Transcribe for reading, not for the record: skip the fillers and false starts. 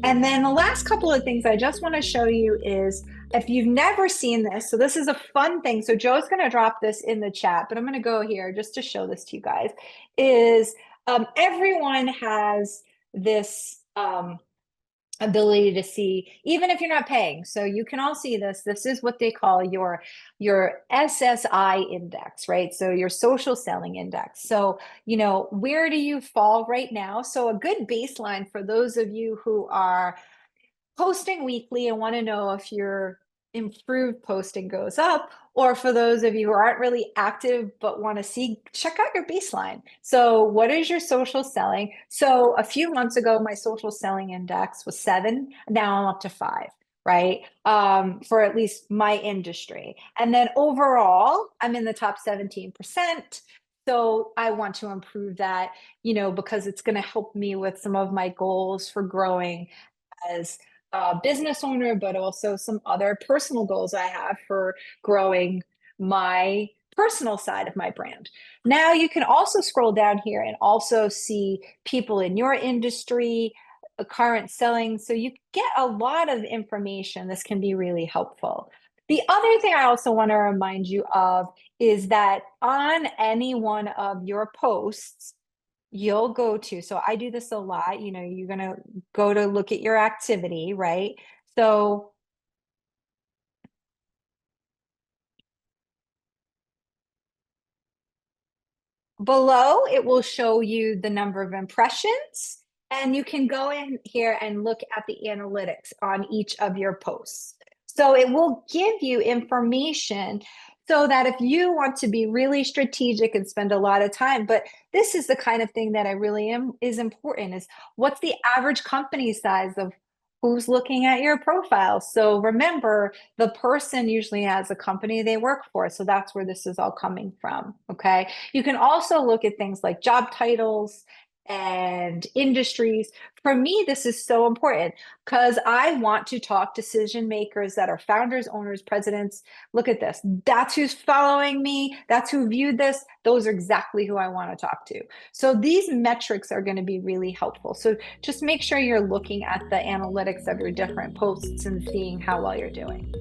And then the last couple of things I just want to show you is if you've never seen this, so this is a fun thing. So Joe's going to drop this in the chat, but I'm going to go here just to show this to you guys, is everyone has this ability to see, even if you're not paying. So you can all see this. This is what they call your SSI index, right? So your social selling index. So, where do you fall right now? So a good baseline for those of you who are posting weekly and want to know if your improved posting goes up, or for those of you who aren't really active but want to see, check out your baseline. So what is your social selling? So a few months ago, my social selling index was 7. Now I'm up to 5, right? For at least my industry. And then overall, I'm in the top 17%. So I want to improve that, because it's going to help me with some of my goals for growing as a business owner, but also some other personal goals I have for growing my personal side of my brand. Now you can also scroll down here and also see people in your industry, current selling. So you get a lot of information. This can be really helpful. The other thing I also want to remind you of is that on any one of your posts, you'll go to, so I do this a lot, you're going to go to look at your activity, right? So below, it will show you the number of impressions, and you can go in here and look at the analytics on each of your posts. So it will give you information so that if you want to be really strategic and spend a lot of time, but this is the kind of thing that I really am is important, is what's the average company size of who's looking at your profile. So remember, the person usually has a company they work for. So that's where this is all coming from. Okay. You can also look at things like job titles and industries. For me, this is so important because I want to talk decision makers that are founders, owners, presidents. Look at this. That's who's following me. That's who viewed this. Those are exactly who I want to talk to. So these metrics are going to be really helpful. So just make sure you're looking at the analytics of your different posts and seeing how well you're doing.